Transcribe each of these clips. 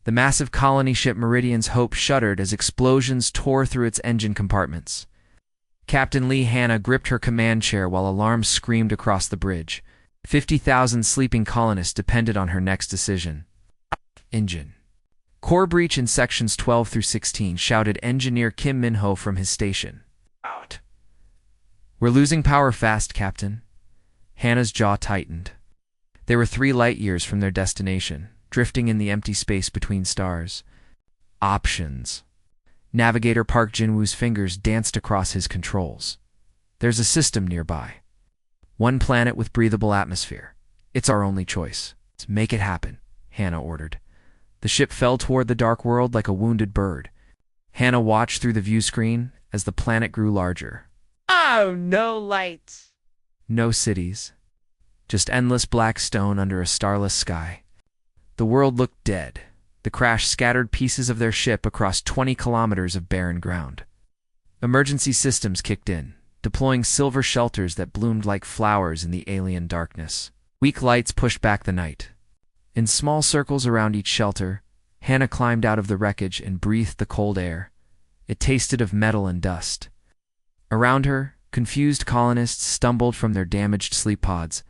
The massive colony ship Meridian's Hope shuddered as explosions tore through its engine compartments. Captain Lee Hanna gripped her command chair while alarms screamed across the bridge. 50,000 sleeping colonists depended on her next decision. Engine. Core breach in sections 12 through 16, shouted engineer Kim Min-ho from his station. Out. We're losing power fast, Captain. Hannah's jaw tightened. They were 3 light years from their destination, drifting in the empty space between stars. Options. Navigator Park Jin-woo's fingers danced across his controls. There's a system nearby. One planet with breathable atmosphere. It's our only choice. Let's make it happen, Hannah ordered. The ship fell toward the dark world like a wounded bird. Hannah watched through the view screen as the planet grew larger. Oh, no lights. No cities. Just endless black stone under a starless sky. The world looked dead. The crash scattered pieces of their ship across 20 kilometers of barren ground. Emergency systems kicked in, deploying silver shelters that bloomed like flowers in the alien darkness. Weak lights pushed back the night. In small circles around each shelter, Hannah climbed out of the wreckage and breathed the cold air. It tasted of metal and dust. Around her, confused colonists stumbled from their damaged sleep pods,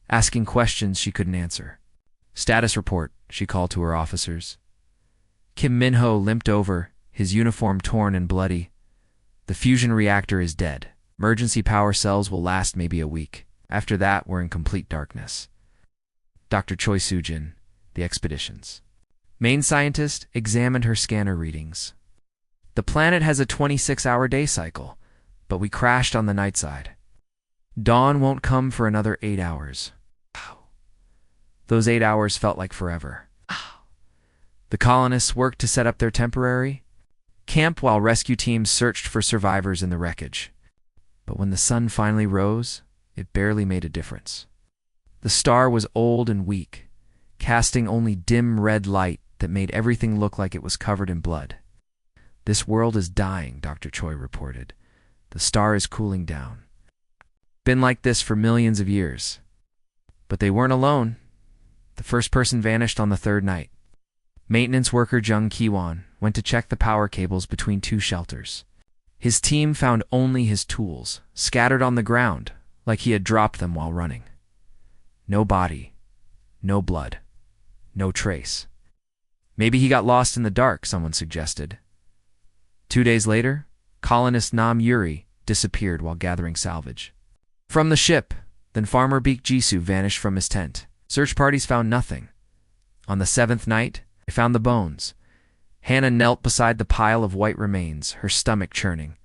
asking questions she couldn't answer. Status report, she called to her officers. Kim Min-ho limped over, his uniform torn and bloody. The fusion reactor is dead. Emergency power cells will last maybe a week. After that, we're in complete darkness. Dr. Choi Soo-jin, the expeditions. Main scientist examined her scanner readings. The planet has a 26-hour day cycle, but we crashed on the night side. Dawn won't come for another 8 hours. Those 8 hours felt like forever. The colonists worked to set up their temporary camp while rescue teams searched for survivors in the wreckage. But when the sun finally rose, it barely made a difference. The star was old and weak, casting only dim red light that made everything look like it was covered in blood. This world is dying, Dr. Choi reported. The star is cooling down. Been like this for millions of years. But they weren't alone. The first person vanished on the 3rd night. Maintenance worker Jung Ki-won went to check the power cables between 2 shelters. His team found only his tools, scattered on the ground, like he had dropped them while running. No body, no blood, no trace. Maybe he got lost in the dark, someone suggested. 2 days later, colonist Nam Yuri disappeared while gathering salvage. From the ship, then Farmer Baek Jisoo vanished from his tent. Search parties found nothing. On the 7th night, they found the bones. Hannah knelt beside the pile of white remains, her stomach churning.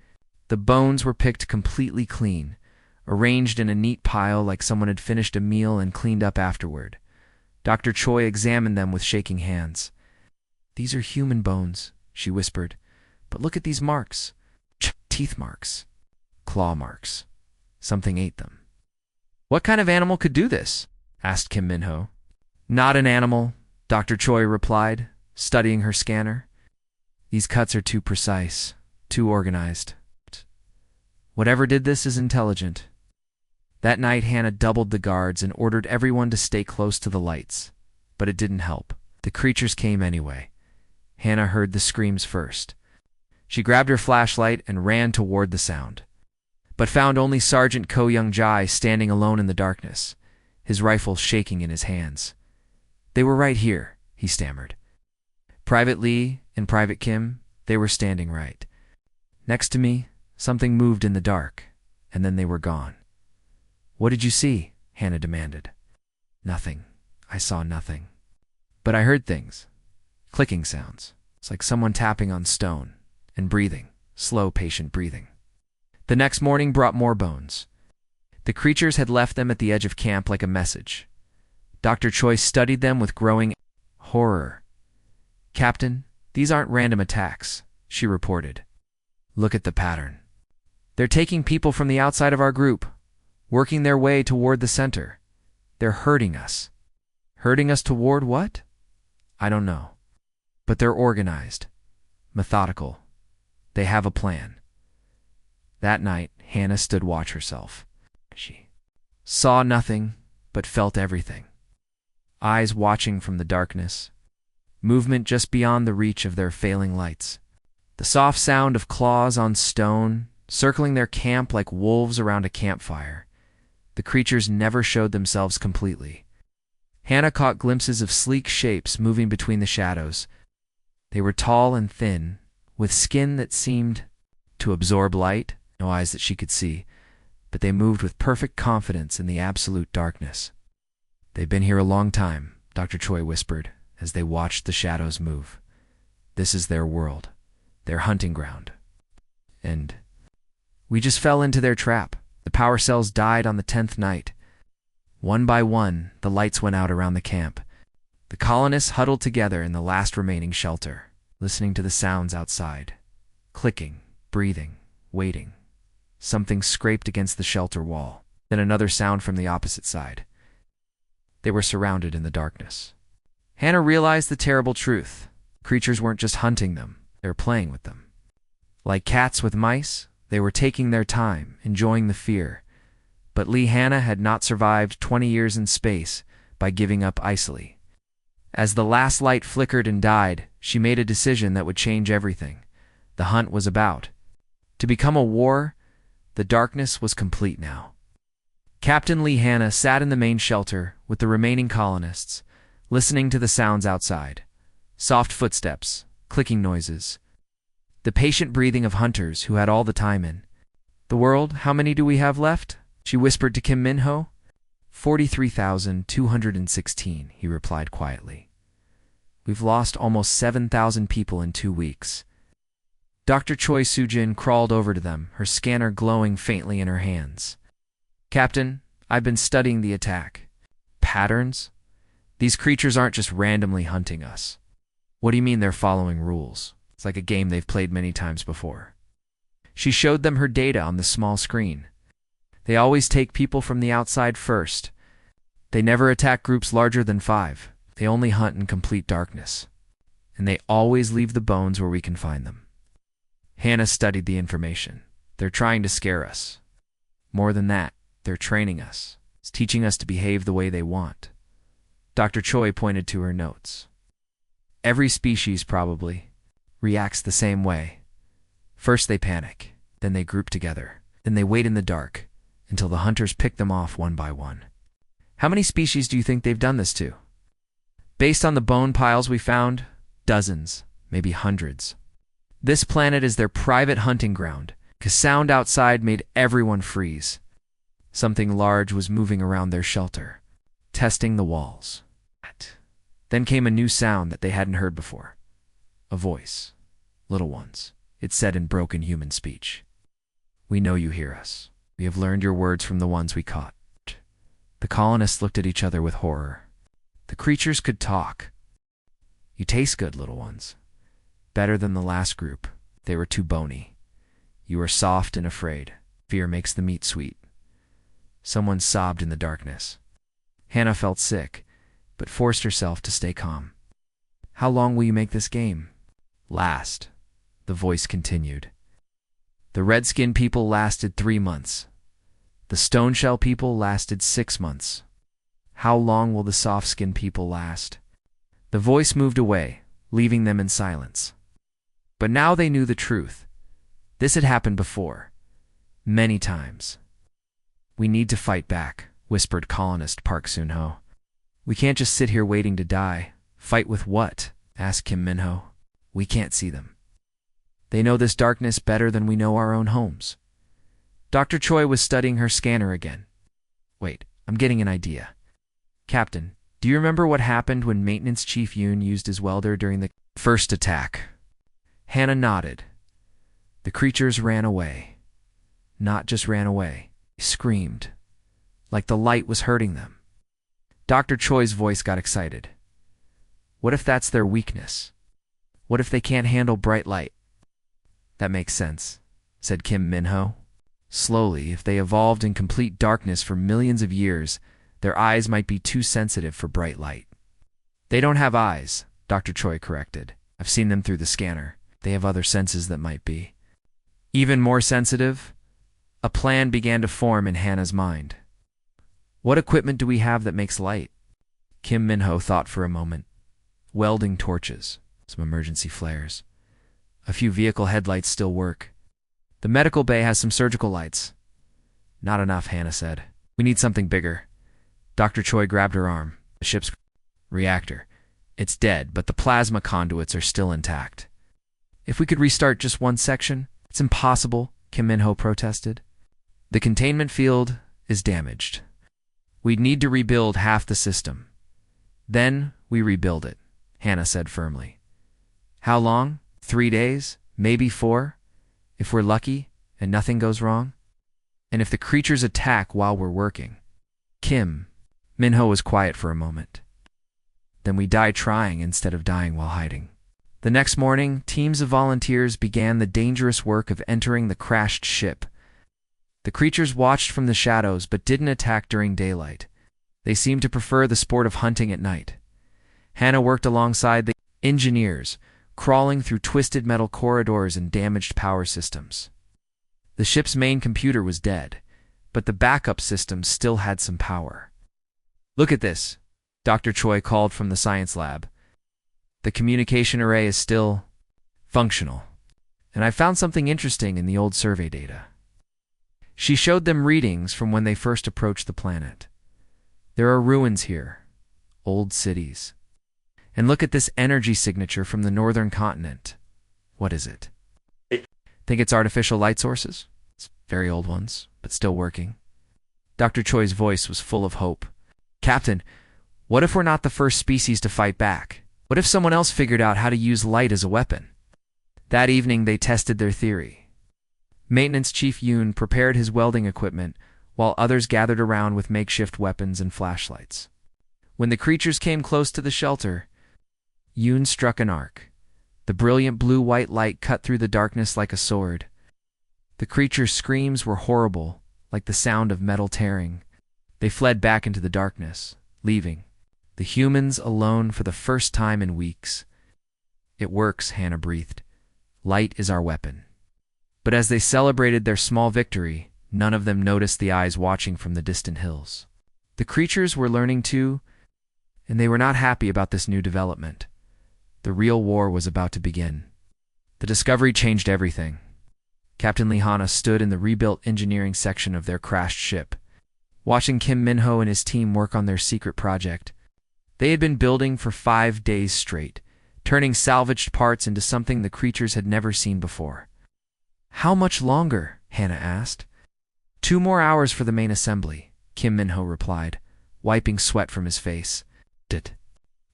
The bones were picked completely clean, arranged in a neat pile like someone had finished a meal and cleaned up afterward. Dr. Choi examined them with shaking hands. "These are human bones," she whispered. "But look at these marks. Teeth marks. Claw marks. Something ate them." "What kind of animal could do this?" asked Kim Min-ho. "Not an animal," Dr. Choi replied, studying her scanner. "These cuts are too precise, too organized. Whatever did this is intelligent." That night, Hannah doubled the guards and ordered everyone to stay close to the lights. But it didn't help. The creatures came anyway. Hannah heard the screams first. She grabbed her flashlight and ran toward the sound, but found only Sergeant Ko Young-jae standing alone in the darkness, his rifle shaking in his hands. "They were right here," he stammered. Private Lee and Private Kim, they were standing right next to me. Something moved in the dark, and then they were gone. "What did you see?" Hannah demanded. "Nothing. I saw nothing. But I heard things. Clicking sounds. It's like someone tapping on stone, and breathing. Slow, patient breathing." The next morning brought more bones. The creatures had left them at the edge of camp like a message. Dr. Choi studied them with growing horror. "Captain, these aren't random attacks," she reported. "Look at the pattern. They're taking people from the outside of our group, working their way toward the center. They're hurting us." "Hurting us toward what?" "I don't know. But they're organized, methodical. They have a plan." That night, Hannah stood watch herself. She saw nothing, but felt everything. Eyes watching from the darkness. movement just beyond the reach of their failing lights. The soft sound of claws on stone, circling their camp like wolves around a campfire. The creatures never showed themselves completely. Hannah caught glimpses of sleek shapes moving between the shadows. They were tall and thin, with skin that seemed to absorb light, no eyes that she could see, but they moved with perfect confidence in the absolute darkness. "They've been here a long time," Dr. Choi whispered as they watched the shadows move. "This is their world, their hunting ground. And we just fell into their trap. The power cells died on the 10th night. One by one, the lights went out around the camp. The colonists huddled together in the last remaining shelter, listening to the sounds outside. Clicking, breathing, waiting. Something scraped against the shelter wall, then another sound from the opposite side. They were surrounded in the darkness. Hannah realized the terrible truth. Creatures weren't just hunting them, they were playing with them. Like cats with mice, they were taking their time, enjoying the fear. But Hannah had not survived 20 years in space by giving up easily. As the last light flickered and died, she made a decision that would change everything. The hunt was about to become a war. The darkness was complete now. Captain Hannah sat in the main shelter with the remaining colonists, listening to the sounds outside. Soft footsteps, clicking noises. The patient breathing of hunters who had all the time in. "The world, how many do we have left?" she whispered to Kim Min-ho. 43,216, he replied quietly. "We've lost almost 7,000 people in 2 weeks. Dr. Choi Soo-jin crawled over to them, her scanner glowing faintly in her hands. "Captain, I've been studying the attack. Patterns? These creatures aren't just randomly hunting us. What do you mean they're following rules? It's like a game they've played many times before." She showed them her data on the small screen. "They always take people from the outside first. They never attack groups larger than 5. They only hunt in complete darkness. And they always leave the bones where we can find them." Hannah studied the information. "They're trying to scare us. More than that, they're training us. It's teaching us to behave the way they want." Dr. Choi pointed to her notes. "Every species probably reacts the same way. First they panic, then they group together, then they wait in the dark until the hunters pick them off one by one." "How many species do you think they've done this to?" "Based on the bone piles we found, dozens, maybe hundreds. This planet is their private hunting ground, because sound outside made everyone freeze. Something large was moving around their shelter, testing the walls. Then came a new sound that they hadn't heard before. A voice. 'Little ones,' it said in broken human speech. 'We know you hear us. We have learned your words from the ones we caught.' The colonists looked at each other with horror. The creatures could talk. 'You taste good, little ones. Better than the last group. They were too bony. You are soft and afraid. Fear makes the meat sweet.' Someone sobbed in the darkness. Hannah felt sick, but forced herself to stay calm. 'How long will you make this game last?' the voice continued. 'The red-skin people lasted 3 months. The stone-shell people lasted 6 months. How long will the soft-skin people last?' The voice moved away, leaving them in silence. But now they knew the truth. This had happened before. Many times. "We need to fight back," whispered colonist Park Soon-ho. "We can't just sit here waiting to die." "Fight with what?" asked Kim Min-ho. "We can't see them. They know this darkness better than we know our own homes." Dr. Choi was studying her scanner again. "Wait, I'm getting an idea. Captain, do you remember what happened when Maintenance Chief Yoon used his welder during the first attack?" Hannah nodded. "The creatures ran away. Not just ran away. They screamed. Like the light was hurting them." Dr. Choi's voice got excited. "What if that's their weakness? What if they can't handle bright light?" "That makes sense," said Kim Min-ho. "Slowly, if they evolved in complete darkness for millions of years, their eyes might be too sensitive for bright light." "They don't have eyes," Dr. Choi corrected. "I've seen them through the scanner. They have other senses that might be even more sensitive." A plan began to form in Hannah's mind. "What equipment do we have that makes light?" Kim Min-ho thought for a moment. welding torches, some emergency flares. A few vehicle headlights still work. The medical bay has some surgical lights. Not enough, Hannah said. We need something bigger. Dr. Choi grabbed her arm. The ship's reactor. It's dead, but the plasma conduits are still intact. If we could restart just one section. It's impossible, Kim Min-ho protested. The containment field is damaged. We'd need to rebuild half the system. Then we rebuild it, Hannah said firmly. How long? 3 days? Maybe 4? If we're lucky and nothing goes wrong? And if the creatures attack while we're working? Kim Min-ho was quiet for a moment. Then we die trying instead of dying while hiding. The next morning, teams of volunteers began the dangerous work of entering the crashed ship. The creatures watched from the shadows but didn't attack during daylight. They seemed to prefer the sport of hunting at night. Hannah worked alongside the engineers, crawling through twisted metal corridors and damaged power systems. The ship's main computer was dead, but the backup systems still had some power. Look at this, Dr. Choi called from the science lab. The communication array is still functional, and I found something interesting in the old survey data. She showed them readings from when they first approached the planet. There are ruins here, old cities. And look at this energy signature from the northern continent. What is it? Think it's artificial light sources? It's very old ones, but still working. Dr. Choi's voice was full of hope. Captain, what if we're not the first species to fight back? What if someone else figured out how to use light as a weapon? That evening they tested their theory. Maintenance Chief Yoon prepared his welding equipment, while others gathered around with makeshift weapons and flashlights. When the creatures came close to the shelter, Yoon struck an arc. The brilliant blue-white light cut through the darkness like a sword. The creatures' screams were horrible, like the sound of metal tearing. They fled back into the darkness, leaving the humans alone for the first time in weeks. It works, Hannah breathed. Light is our weapon. But as they celebrated their small victory, none of them noticed the eyes watching from the distant hills. The creatures were learning too, and they were not happy about this new development. The real war was about to begin. The discovery changed everything. Captain Lee Hana stood in the rebuilt engineering section of their crashed ship, watching Kim Min-ho and his team work on their secret project. They had been building for 5 days straight, turning salvaged parts into something the creatures had never seen before. How much longer? Hannah asked. 2 more hours for the main assembly, Kim Min-ho replied, wiping sweat from his face.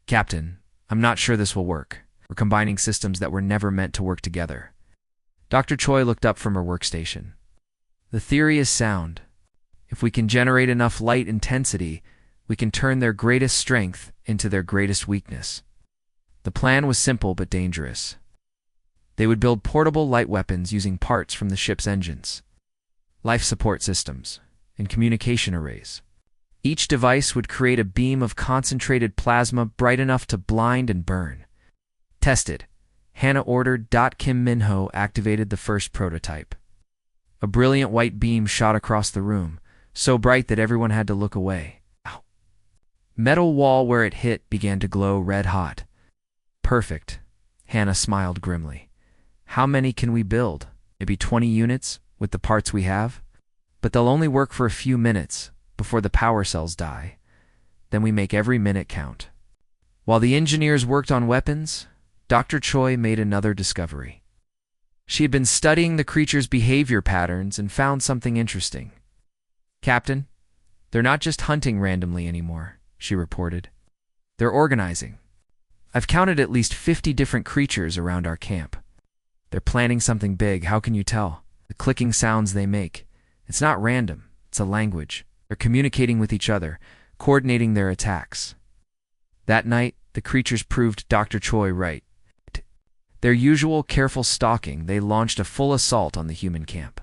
Captain, I'm not sure this will work. We're combining systems that were never meant to work together. Dr. Choi looked up from her workstation. The theory is sound. If we can generate enough light intensity, we can turn their greatest strength into their greatest weakness. The plan was simple but dangerous. They would build portable light weapons using parts from the ship's engines, life support systems, and communication arrays. Each device would create a beam of concentrated plasma bright enough to blind and burn. Tested. Hannah ordered. Kim Min-ho activated the first prototype. A brilliant white beam shot across the room, so bright that everyone had to look away. Ow. Metal wall where it hit began to glow red hot. Perfect. Hannah smiled grimly. How many can we build? Maybe 20 units with the parts we have? But they'll only work for a few minutes before the power cells die. Then we make every minute count. While the engineers worked on weapons, Dr. Choi made another discovery. She had been studying the creatures' behavior patterns and found something interesting. Captain, they're not just hunting randomly anymore, she reported. They're organizing. I've counted at least 50 different creatures around our camp. They're planning something big. How can you tell? The clicking sounds they make. It's not random. It's a language. They're communicating with each other, coordinating their attacks. That night, the creatures proved Dr. Choi right. Their usual careful stalking, they launched a full assault on the human camp.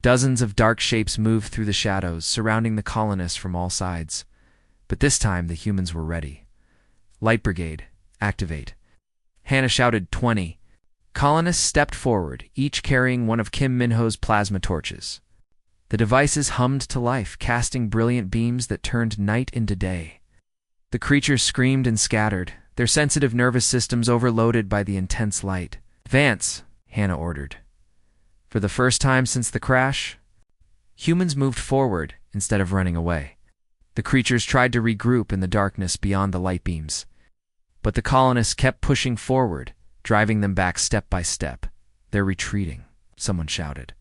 Dozens of dark shapes moved through the shadows, surrounding the colonists from all sides. But this time, the humans were ready. Light Brigade, activate. Hannah shouted 20. Colonists stepped forward, each carrying one of Kim Min-ho's plasma torches. The devices hummed to life, casting brilliant beams that turned night into day. The creatures screamed and scattered, their sensitive nervous systems overloaded by the intense light. "Advance," Hannah ordered. For the first time since the crash, humans moved forward instead of running away. The creatures tried to regroup in the darkness beyond the light beams, but the colonists kept pushing forward, driving them back step by step. "They're retreating," someone shouted.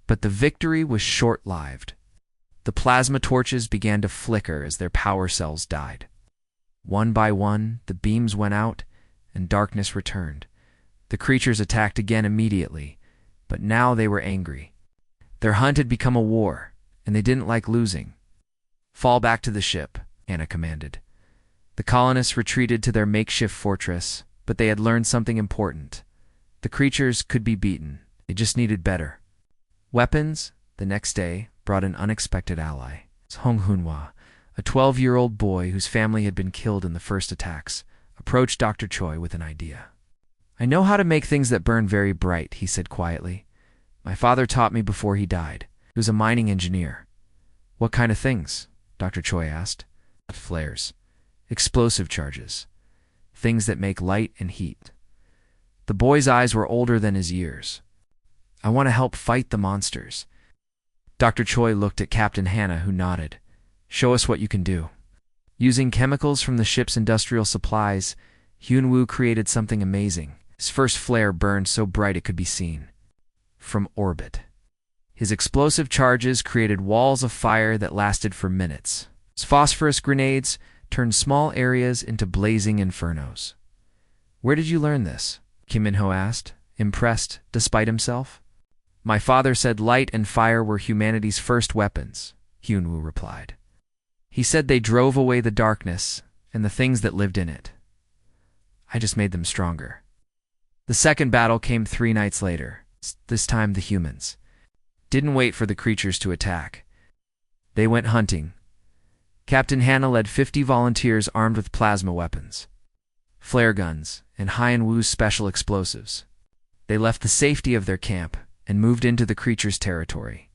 But the victory was short-lived. The plasma torches began to flicker as their power cells died. One by one, the beams went out, and darkness returned. The creatures attacked again immediately, but now they were angry. Their hunt had become a war, and they didn't like losing. "Fall back to the ship," Hannah commanded. The colonists retreated to their makeshift fortress, but they had learned something important. The creatures could be beaten. They just needed better weapons. The next day brought an unexpected ally. Hong Hunhua, a 12-year-old boy whose family had been killed in the first attacks, approached Dr. Choi with an idea. "I know how to make things that burn very bright," he said quietly. "My father taught me before he died. He was a mining engineer." "What kind of things?" Dr. Choi asked. "Flares, explosive charges, things that make light and heat." The boy's eyes were older than his years. "I want to help fight the monsters." Dr. Choi looked at Captain Hannah, who nodded. "Show us what you can do." Using chemicals from the ship's industrial supplies, Hyunwoo created something amazing. His first flare burned so bright it could be seen from orbit. His explosive charges created walls of fire that lasted for minutes. His phosphorus grenades turned small areas into blazing infernos. "Where did you learn this?" Kim Min-ho asked, impressed despite himself. "My father said light and fire were humanity's first weapons," Hyunwoo replied. "He said they drove away the darkness and the things that lived in it. I just made them stronger." The second battle came 3 nights later. This time the humans didn't wait for the creatures to attack. They went hunting. Captain Hannah led 50 volunteers armed with plasma weapons, flare guns, and Hyunwoo's special explosives. They left the safety of their camp and moved into the creature's territory.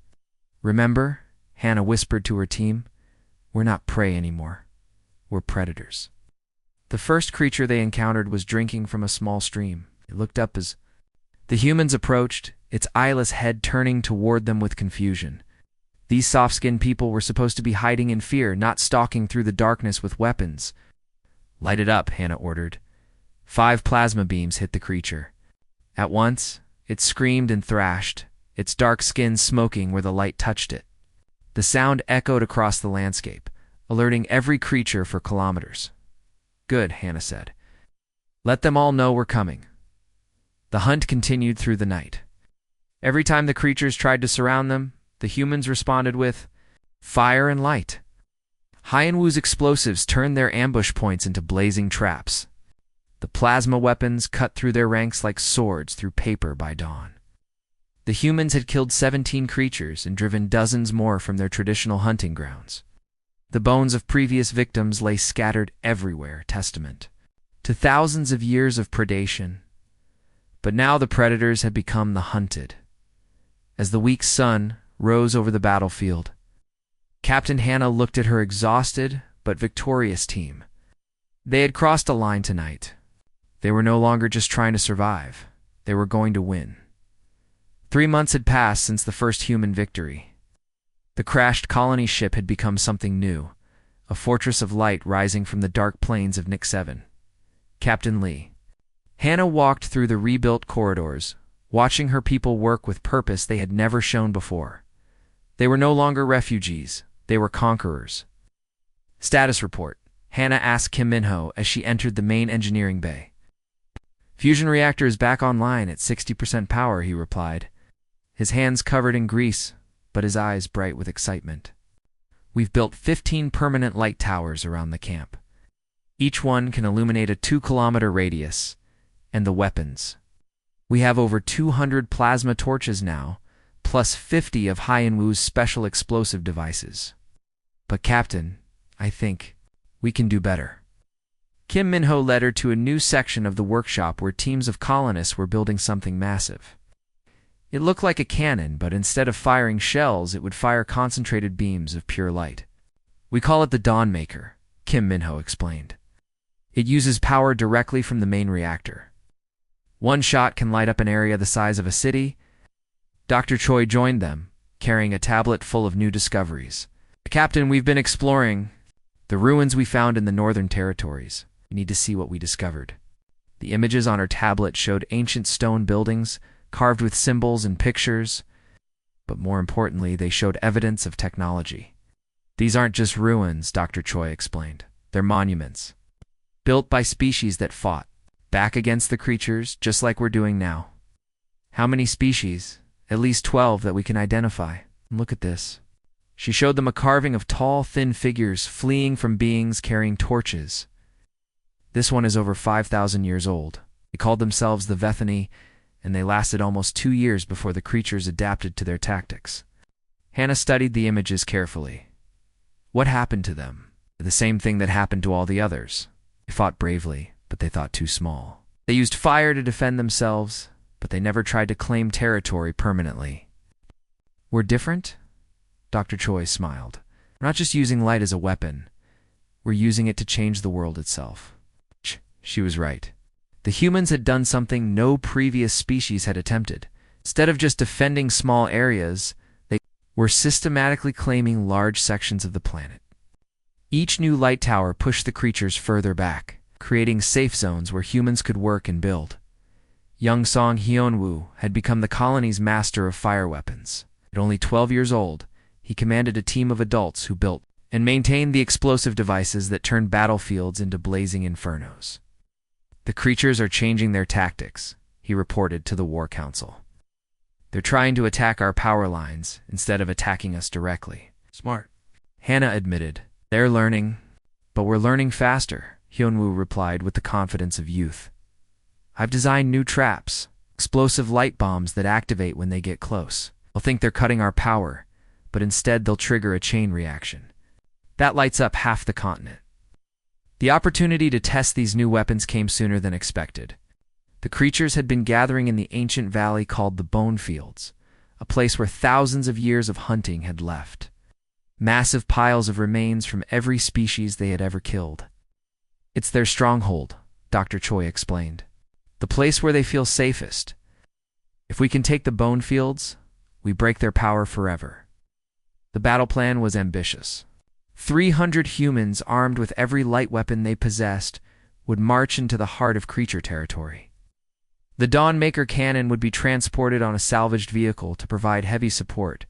"Remember," Hannah whispered to her team, "we're not prey anymore. We're predators." The first creature they encountered was drinking from a small stream. It looked up as the humans approached, its eyeless head turning toward them with confusion. These soft-skinned people were supposed to be hiding in fear, not stalking through the darkness with weapons. "Light it up," Hannah ordered. 5 plasma beams hit the creature. At once, it screamed and thrashed, its dark skin smoking where the light touched it. The sound echoed across the landscape, alerting every creature for kilometers. "Good," Hannah said. "Let them all know we're coming." The hunt continued through the night. Every time the creatures tried to surround them, the humans responded with fire and light. Hyunwoo's explosives turned their ambush points into blazing traps. The plasma weapons cut through their ranks like swords through paper by dawn. The humans had killed 17 creatures and driven dozens more from their traditional hunting grounds. The bones of previous victims lay scattered everywhere, testament to thousands of years of predation. But now the predators had become the hunted. As the weak sun rose over the battlefield, Captain Hannah looked at her exhausted but victorious team. They had crossed a line tonight. They were no longer just trying to survive. They were going to win. 3 months had passed since the first human victory. The crashed colony ship had become something new, a fortress of light rising from the dark plains of Nick 7. Captain Lee. Hannah walked through the rebuilt corridors, watching her people work with purpose they had never shown before. They were no longer refugees. They were conquerors. "Status report," Hannah asked Kim Min-ho as she entered the main engineering bay. "Fusion reactor is back online at 60% power," he replied, his hands covered in grease, but his eyes bright with excitement. "We've built 15 permanent light towers around the camp. Each one can illuminate a 2-kilometer radius. And the weapons. We have over 200 plasma torches now, plus 50 of Hyunwoo's special explosive devices. But Captain, I think we can do better." Kim Min-ho led her to a new section of the workshop where teams of colonists were building something massive. It looked like a cannon, but instead of firing shells, it would fire concentrated beams of pure light. "We call it the Dawn Maker," Kim Min-ho explained. It uses power directly from the main reactor. One shot can light up an area the size of a city. Dr. Choi joined them, carrying a tablet full of new discoveries. Captain, we've been exploring the ruins we found in the northern territories. We need to see what we discovered. The images on her tablet showed ancient stone buildings, carved with symbols and pictures, but more importantly, they showed evidence of technology. These aren't just ruins, Dr. Choi explained. They're monuments, built by species that fought back against the creatures, just like we're doing now. How many species? At least 12 that we can identify. Look at this. She showed them a carving of tall, thin figures fleeing from beings carrying torches. This one is over 5,000 years old. They called themselves the Vethany, and they lasted almost 2 years before the creatures adapted to their tactics. Hannah studied the images carefully. What happened to them? The same thing that happened to all the others. They fought bravely, but they thought too small. They used fire to defend themselves, but they never tried to claim territory permanently. We're different? Dr. Choi smiled. We're not just using light as a weapon. We're using it to change the world itself. She was right. The humans had done something no previous species had attempted. Instead of just defending small areas, they were systematically claiming large sections of the planet. Each new light tower pushed the creatures further back, creating safe zones where humans could work and build. Young Song Hyunwoo had become the colony's master of fire weapons. At only 12 years old, he commanded a team of adults who built and maintained the explosive devices that turned battlefields into blazing infernos. The creatures are changing their tactics, he reported to the War Council. They're trying to attack our power lines instead of attacking us directly. Smart. Hannah admitted. They're learning, but we're learning faster, Hyunwoo replied with the confidence of youth. I've designed new traps, explosive light bombs that activate when they get close. They'll think they're cutting our power, but instead they'll trigger a chain reaction. That lights up half the continent. The opportunity to test these new weapons came sooner than expected. The creatures had been gathering in the ancient valley called the Bone Fields, a place where thousands of years of hunting had left. Massive piles of remains from every species they had ever killed. It's their stronghold, Dr. Choi explained. The place where they feel safest. If we can take the Bone Fields, we break their power forever. The battle plan was ambitious. 300 humans armed with every light weapon they possessed would march into the heart of creature territory. The Dawnmaker cannon would be transported on a salvaged vehicle to provide heavy support,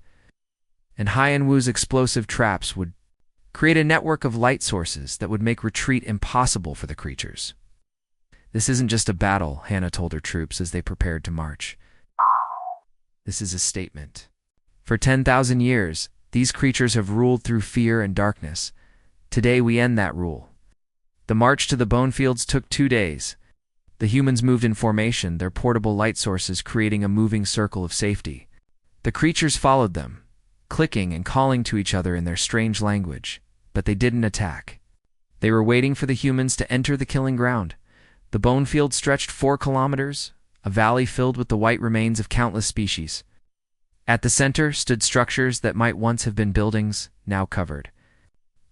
and Hyunwoo's explosive traps would create a network of light sources that would make retreat impossible for the creatures. This isn't just a battle, Hannah told her troops as they prepared to march. This is a statement. For 10,000 years, these creatures have ruled through fear and darkness. Today we end that rule. The march to the Bone Fields took 2 days. The humans moved in formation, their portable light sources creating a moving circle of safety. The creatures followed them, clicking and calling to each other in their strange language, but they didn't attack. They were waiting for the humans to enter the killing ground. The Bone Field stretched 4 kilometers, a valley filled with the white remains of countless species. At the center stood structures that might once have been buildings, now covered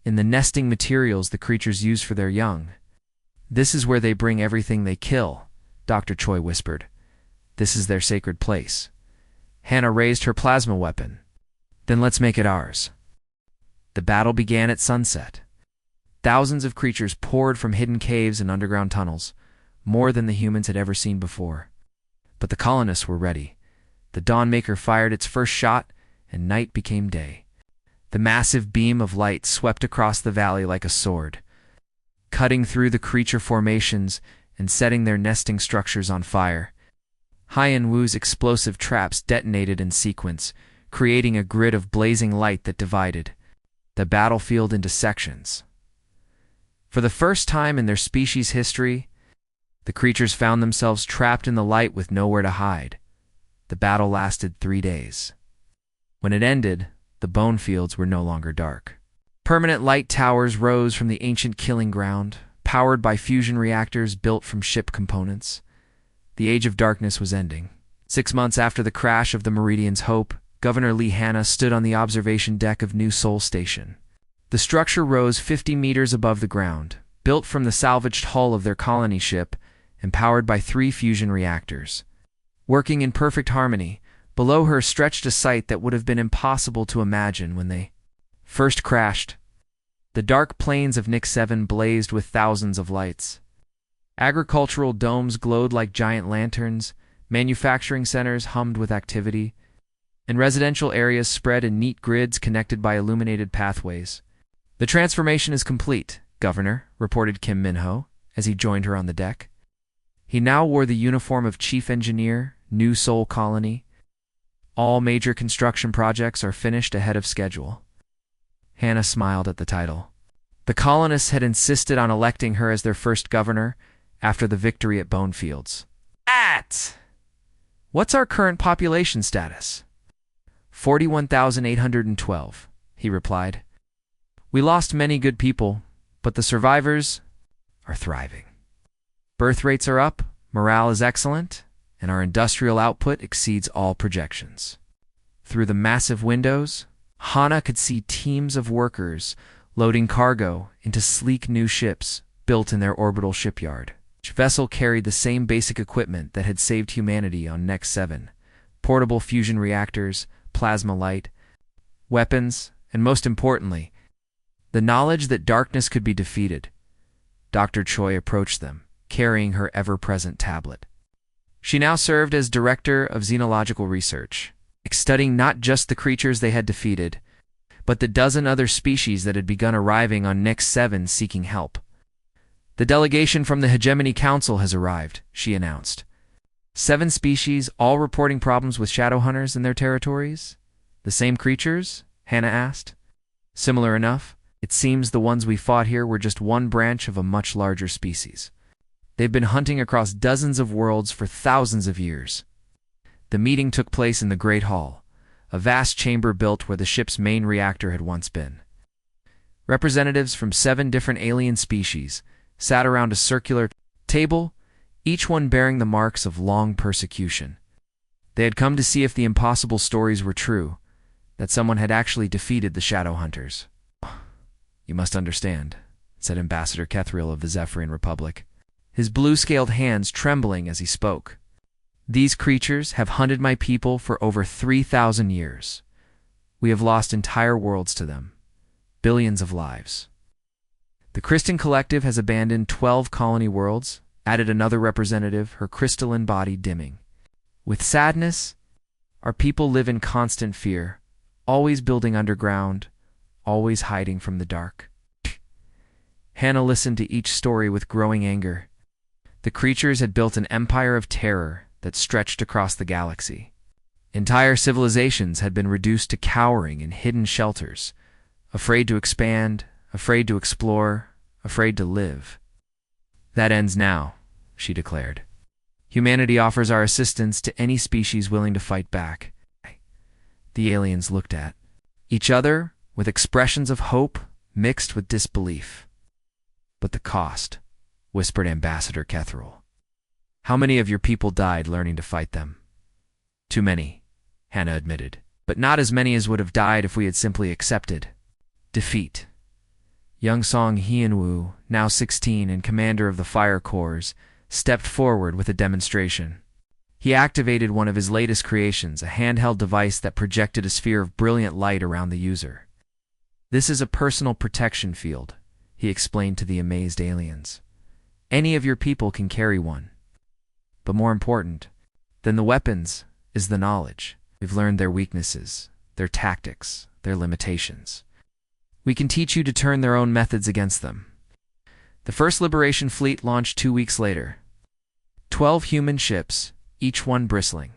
in the nesting materials the creatures use for their young. This is where they bring everything they kill, Dr. Choi whispered. This is their sacred place. Hannah raised her plasma weapon. Then let's make it ours. The battle began at sunset. Thousands of creatures poured from hidden caves and underground tunnels, more than the humans had ever seen before. But the colonists were ready. The Dawnmaker fired its first shot, and night became day. The massive beam of light swept across the valley like a sword, cutting through the creature formations and setting their nesting structures on fire. Hyunwoo's explosive traps detonated in sequence, creating a grid of blazing light that divided the battlefield into sections. For the first time in their species' history, the creatures found themselves trapped in the light with nowhere to hide. The battle lasted 3 days. When it ended, the Bone Fields were no longer dark. Permanent light towers rose from the ancient killing ground, powered by fusion reactors built from ship components. The Age of Darkness was ending. 6 months after the crash of the Meridian's Hope, Governor Lee Hanna stood on the observation deck of New Seoul Station. The structure rose 50 meters above the ground, built built from the salvaged hull of their colony ship and powered by 3 fusion reactors. Working in perfect harmony, below her stretched a sight that would have been impossible to imagine when they first crashed. The dark plains of Nix 7 blazed with thousands of lights. Agricultural domes glowed like giant lanterns, manufacturing centers hummed with activity, and residential areas spread in neat grids connected by illuminated pathways. "The transformation is complete, Governor," reported Kim Min-ho as he joined her on the deck. He now wore the uniform of Chief Engineer, New Sol Colony. "All major construction projects are finished ahead of schedule." Hannah smiled at the title. The colonists had insisted on electing her as their first governor after the victory at Bonefields. "What's our current population status?" 41,812, he replied. "We lost many good people, but the survivors are thriving. Birth rates are up, morale is excellent, and our industrial output exceeds all projections." Through the massive windows, Hana could see teams of workers loading cargo into sleek new ships built in their orbital shipyard. Each vessel carried the same basic equipment that had saved humanity on Nex 7: portable fusion reactors, plasma light, weapons, and most importantly, the knowledge that darkness could be defeated. Dr. Choi approached them, carrying her ever-present tablet. She now served as director of xenological research, studying not just the creatures they had defeated, but the dozen other species that had begun arriving on Nex 7 seeking help. "The delegation from the Hegemony Council has arrived," she announced. 7 species, all reporting problems with shadowhunters in their territories. "The same creatures?" Hannah asked. "Similar enough. It seems the ones we fought here were just one branch of a much larger species. They've been hunting across dozens of worlds for thousands of years." The meeting took place in the Great Hall, a vast chamber built where the ship's main reactor had once been. Representatives from 7 different alien species sat around a circular table, each one bearing the marks of long persecution. They had come to see if the impossible stories were true, that someone had actually defeated the Shadow Hunters. "You must understand," said Ambassador Kethriel of the Zephyrian Republic, his blue-scaled hands trembling as he spoke. "These creatures have hunted my people for over 3,000 years. We have lost entire worlds to them, billions of lives. The Kristen Collective has abandoned 12 colony worlds," added another representative, her crystalline body dimming. "With sadness, our people live in constant fear, always building underground, always hiding from the dark." Hannah listened to each story with growing anger. The creatures had built an empire of terror that stretched across the galaxy. Entire civilizations had been reduced to cowering in hidden shelters, afraid to expand, afraid to explore, afraid to live. "That ends now," she declared. "Humanity offers our assistance to any species willing to fight back." The aliens looked at each other with expressions of hope mixed with disbelief. "But the cost," whispered Ambassador Kethriel. "How many of your people died learning to fight them?" "Too many," Hannah admitted, "but not as many as would have died if we had simply accepted defeat." Young Song Hyunwoo, now 16 and commander of the Fire Corps, stepped forward with a demonstration. He activated one of his latest creations, a handheld device that projected a sphere of brilliant light around the user. "This is a personal protection field," he explained to the amazed aliens. "Any of your people can carry one. But more important than the weapons is the knowledge. We've learned their weaknesses, their tactics, their limitations. We can teach you to turn their own methods against them." The first Liberation Fleet launched 2 weeks later. 12 human ships, each one bristling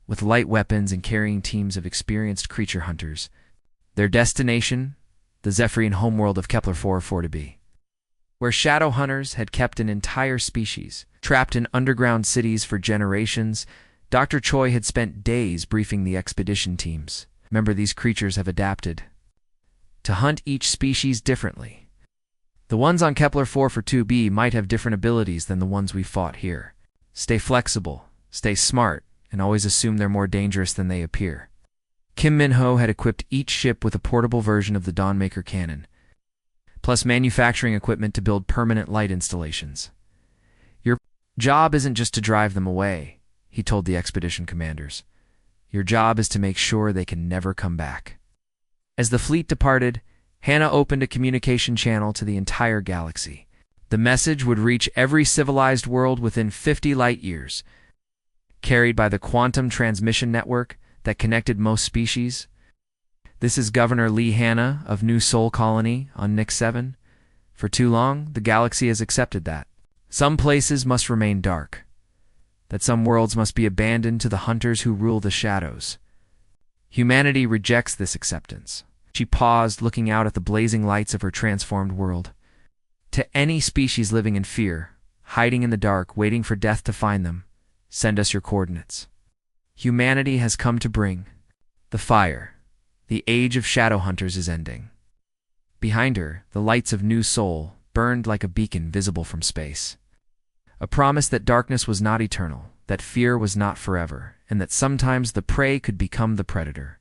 with light weapons and carrying teams of experienced creature hunters. Their destination, the Zephyrian homeworld of Kepler-4 where shadow hunters had kept an entire species trapped in underground cities for generations. Dr. Choi had spent days briefing the expedition teams. "Remember, these creatures have adapted to hunt each species differently. The ones on Kepler-4 for 2b might have different abilities than the ones we fought here. Stay flexible, stay smart, and always assume they're more dangerous than they appear." Kim Min-ho had equipped each ship with a portable version of the Dawnmaker cannon, plus manufacturing equipment to build permanent light installations. Your job isn't just to drive them away, he told the expedition commanders. Your job is to make sure they can never come back. As the fleet departed, Hannah opened a communication channel to the entire galaxy. The message would reach every civilized world within 50 light years, carried by the quantum transmission network that connected most species. This is Governor Lee Hanna of New Sol Colony on Nix 7. For too long, the galaxy has accepted that some places must remain dark, that some worlds must be abandoned to the hunters who rule the shadows. Humanity rejects this acceptance. She paused, looking out at the blazing lights of her transformed world. To any species living in fear, hiding in the dark, waiting for death to find them, send us your coordinates. Humanity has come to bring the fire. The age of shadow hunters is ending. Behind her, the lights of New Sol burned like a beacon visible from space. A promise that darkness was not eternal, that fear was not forever, and that sometimes the prey could become the predator.